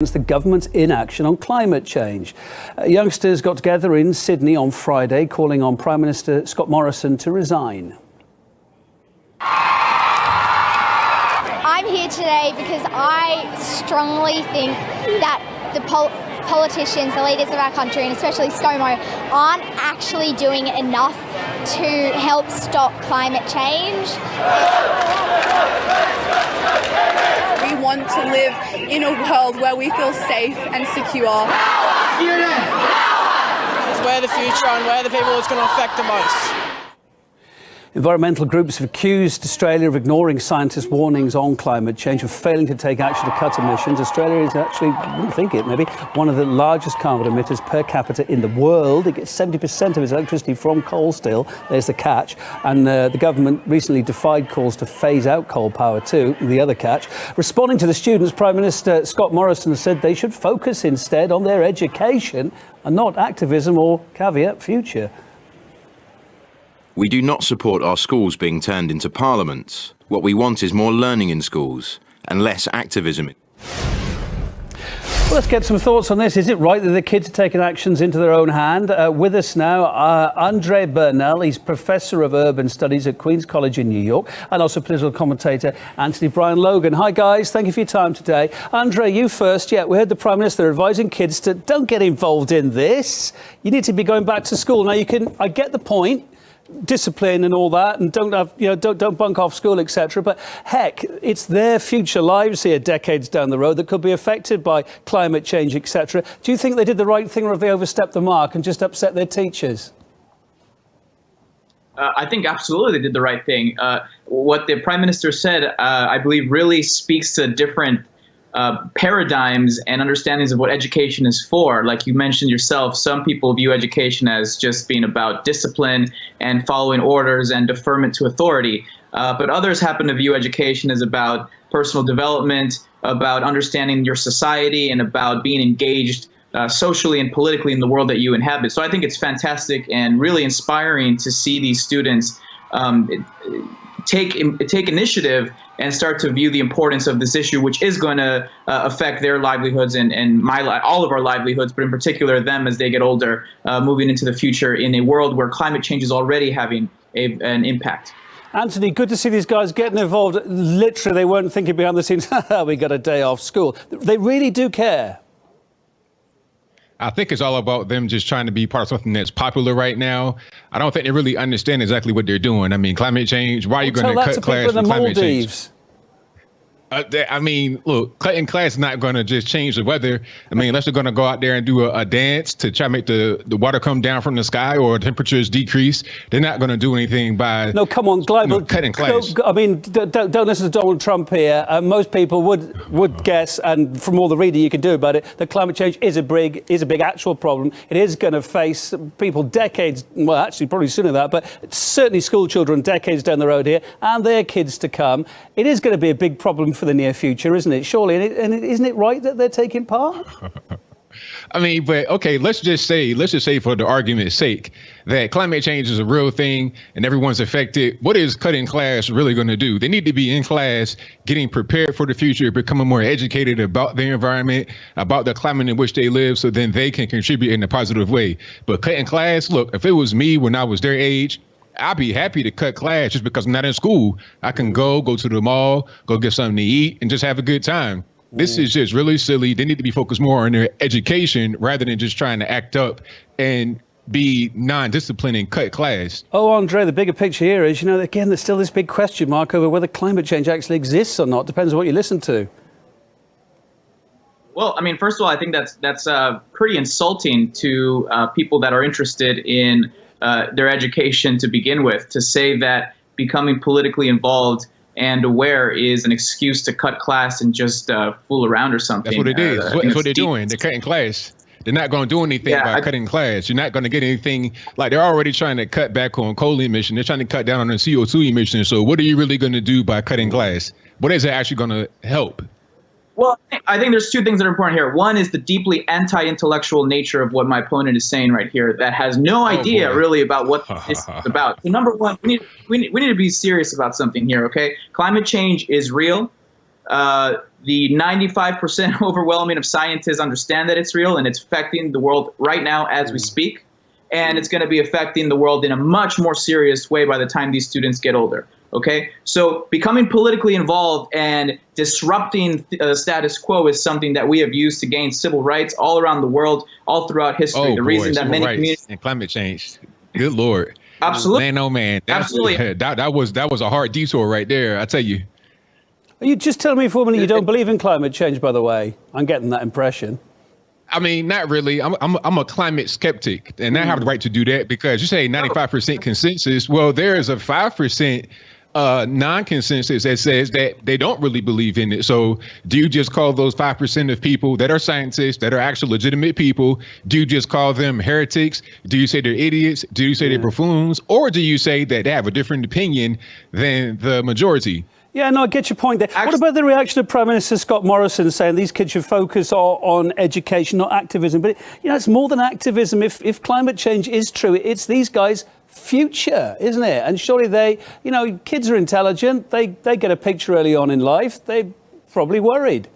The government's inaction on climate change. Youngsters got together in Sydney on Friday, calling on Prime Minister Scott Morrison to resign. I'm here today because I strongly think that the politicians, the leaders of our country, and especially ScoMo, aren't actually doing enough to help stop climate change. We want to live in a world where we feel safe and secure. We're the future and we're the people it's going to affect the most. Environmental groups have accused Australia of ignoring scientists' warnings on climate change, of failing to take action to cut emissions. Australia is actually, I wouldn't think it, maybe one of the largest carbon emitters per capita in the world. It gets 70% of its electricity from coal still. There's the catch. And the government recently defied calls to phase out coal power too, the other catch. Responding to the students, Prime Minister Scott Morrison said they should focus instead on their education and not activism or caveat future. We do not support our schools being turned into parliaments. What we want is more learning in schools and less activism. Well, let's get some thoughts on this. Is it right that the kids are taking actions into their own hand? With us now, Andre Bernal. He's Professor of Urban Studies at Queen's College in New York, and also political commentator Anthony Brian Logan. Hi, guys. Thank you for your time today. Andre, you first. Yeah, we heard the Prime Minister advising kids to don't get involved in this. You need to be going back to school. Now, I get the point. Discipline and all that, and don't bunk off school, etc. But heck, it's their future lives here, decades down the road, that could be affected by climate change, etc. Do you think they did the right thing, or have they overstepped the mark and just upset their teachers? I think absolutely they did the right thing. What the Prime Minister said, I believe, really speaks to different paradigms and understandings of what education is for. Like you mentioned yourself, some people view education as just being about discipline and following orders and deferment to authority. But others happen to view education as about personal development, about understanding your society, and about being engaged socially and politically in the world that you inhabit. So I think it's fantastic and really inspiring to see these students take initiative and start to view the importance of this issue, which is going to affect their livelihoods and all of our livelihoods, but in particular them as they get older, moving into the future in a world where climate change is already having an impact. Anthony, good to see these guys getting involved. Literally, they weren't thinking behind the scenes, we got a day off school. They really do care. I think it's all about them just trying to be part of something that's popular right now. I don't think they really understand exactly what they're doing. I mean, climate change, why are you going to cut class for climate change? I mean, look, cutting class is not going to just change the weather. I mean, unless they're going to go out there and do a dance to try to make the water come down from the sky or temperatures decrease, they're not going to do anything by come on, global cutting class. I mean, don't listen to Donald Trump here. Most people would guess, and from all the reading you can do about it, that climate change is a big actual problem. It is going to face people decades, well, actually probably sooner than that, but certainly school children decades down the road here, and their kids to come. It is going to be a big problem for the near future, isn't it? Surely, and isn't it right that they're taking part? I mean, but okay, let's just say for the argument's sake that climate change is a real thing and everyone's affected. What is cutting class really going to do? They need to be in class, getting prepared for the future, becoming more educated about the environment, about the climate in which they live, so then they can contribute in a positive way. But cutting class, look, if it was me when I was their age, I'd be happy to cut class just because I'm not in school. I can go to the mall, go get something to eat, and just have a good time. This is just really silly. They need to be focused more on their education rather than just trying to act up and be non-disciplined and cut class. Oh, Andre, the bigger picture here is, again, there's still this big question mark over whether climate change actually exists or not. Depends on what you listen to. Well, I mean, first of all, I think that's pretty insulting to people that are interested in their education to begin with, to say that becoming politically involved and aware is an excuse to cut class and just fool around or something. That's what it is. That's what they're doing. They're cutting class. They're not going to do anything by cutting class. You're not going to get anything. Like, they're already trying to cut back on coal emission. They're trying to cut down on the CO2 emissions. So what are you really going to do by cutting class? What is it actually going to help? Well, I think there's two things that are important here. One is the deeply anti-intellectual nature of what my opponent is saying right here, that has no idea really about what this is about. So number one, we need to be serious about something here, okay? Climate change is real. The 95% overwhelming of scientists understand that it's real, and it's affecting the world right now as we speak. And it's going to be affecting the world in a much more serious way by the time these students get older. Okay, so becoming politically involved and disrupting the status quo is something that we have used to gain civil rights all around the world, all throughout history. The reason that many communities and climate change, good Lord, absolutely, man, oh man, absolutely, that was a hard detour right there. I tell you. Are you just telling me for a minute you don't believe in climate change? By the way, I'm getting that impression. I mean, not really. I'm a climate skeptic, and I have the right to do that because you say 95% consensus. Well, there is a 5% non-consensus that says that they don't really believe in it. So do you just call those 5% of people that are scientists, that are actual legitimate people, do you just call them heretics? Do you say they're idiots? Do you say they're buffoons? Or do you say that they have a different opinion than the majority? Yeah, no, I get your point there. What about the reaction of Prime Minister Scott Morrison saying these kids should focus on education, not activism? But, it's more than activism. If climate change is true, it's these guys' future, isn't it? And surely they, kids are intelligent. They get a picture early on in life. They're probably worried.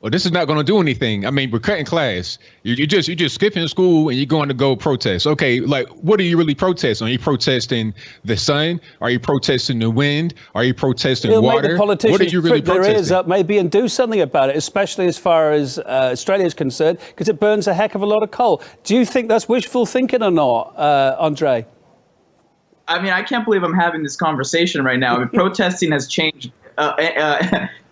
Well, this is not going to do anything. I mean, we're cutting class. You're just skipping school and you're going to go protest. Okay, like, what are you really protesting? Are you protesting the sun? Are you protesting the wind? Are you protesting water? Make the politicians what are you really prick their ears up maybe and do something about it, especially as far as Australia is concerned, because it burns a heck of a lot of coal. Do you think that's wishful thinking or not, Andre? I mean, I can't believe I'm having this conversation right now. I mean, protesting has changed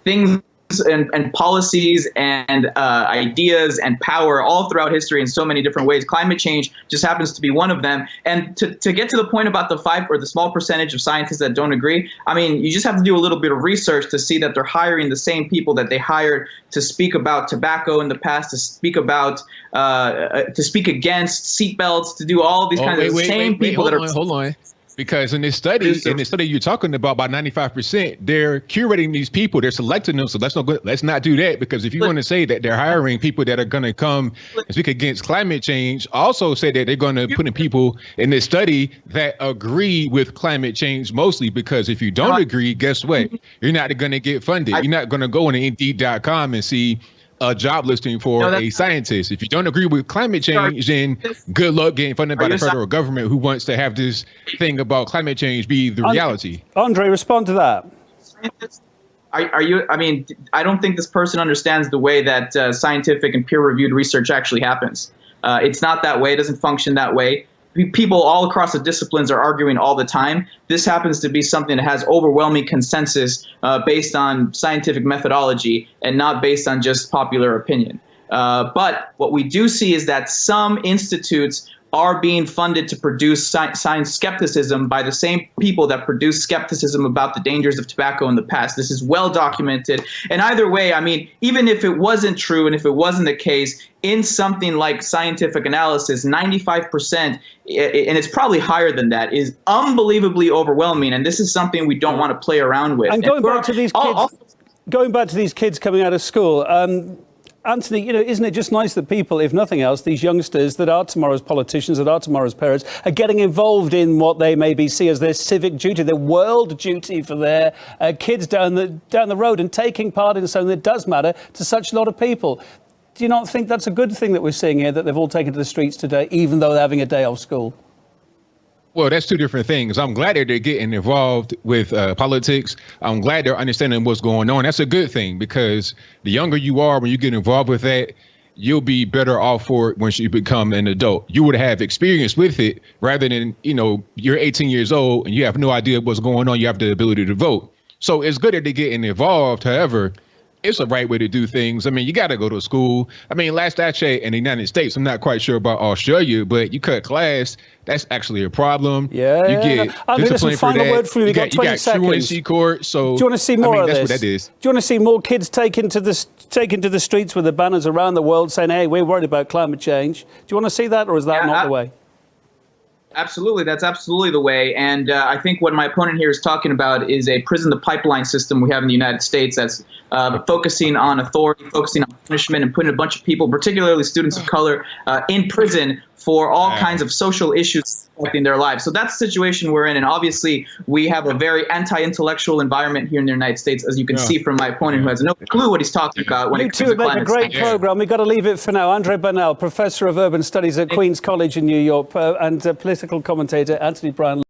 things and policies and ideas and power all throughout history in so many different ways. Climate change just happens to be one of them. And to get to the point about the small percentage of scientists that don't agree, I mean, you just have to do a little bit of research to see that they're hiring the same people that they hired to speak about tobacco in the past, to speak about to speak against seatbelts, to do all these kinds of same people that are. Hold on. Because in this study you're talking about 95%, they're curating these people, they're selecting them. So let's not do that, because if you want to say that they're hiring people that are going to come and speak against climate change, also say that they're going to put in people in this study that agree with climate change mostly, because if you don't agree, guess what? You're not going to get funded. You're not going to go on Indeed.com and see a job listing for a scientist. If you don't agree with climate change, then good luck getting funded by the federal government who wants to have this thing about climate change be the reality. Andre, respond to that. Are you? I mean, I don't think this person understands the way that scientific and peer-reviewed research actually happens. It's not that way. It doesn't function that way. People all across the disciplines are arguing all the time. This happens to be something that has overwhelming consensus based on scientific methodology and not based on just popular opinion. But what we do see is that some institutes are being funded to produce science skepticism by the same people that produce skepticism about the dangers of tobacco in the past. This is well documented. And either way, I mean, even if it wasn't true and if it wasn't the case, in something like scientific analysis, 95%, and it's probably higher than that, is unbelievably overwhelming. And this is something we don't want to play around with. And going back to these kids coming out of school, Anthony, isn't it just nice that people, if nothing else, these youngsters that are tomorrow's politicians, that are tomorrow's parents, are getting involved in what they maybe see as their civic duty, their world duty for their kids down the road, and taking part in something that does matter to such a lot of people? Do you not think that's a good thing that we're seeing here, that they've all taken to the streets today, even though they're having a day off school? Well, that's two different things. I'm glad that they're getting involved with politics. I'm glad they're understanding what's going on. That's a good thing, because the younger you are when you get involved with that, you'll be better off for it once you become an adult. You would have experience with it rather than, you're 18 years old and you have no idea what's going on. You have the ability to vote. So it's good that they're getting involved. However, it's the right way to do things. I mean, you got to go to school. I mean, last I checked in the United States, I'm not quite sure about Australia, but you cut class, that's actually a problem. Yeah. You get disciplined for that. Word for you. You got 20 seconds. Truancy court. So do you want to see more of this? That's what that is. Do you want to see more kids taken to the streets with the banners around the world saying, "Hey, we're worried about climate change"? Do you want to see that, or is that not the way? Absolutely. That's absolutely the way. And I think what my opponent here is talking about is a prison to pipeline system we have in the United States that's focusing on authority, focusing on punishment, and putting a bunch of people, particularly students of color, in prison for all kinds of social issues affecting their lives. So that's the situation we're in. And obviously, we have a very anti-intellectual environment here in the United States, as you can see from my opponent, who has no clue what he's talking about when it comes to climate change. You two make a great program. We've got to leave it for now. Andre Bernal, Professor of Urban Studies at Queen's College in New York, and political commentator Anthony Bryan.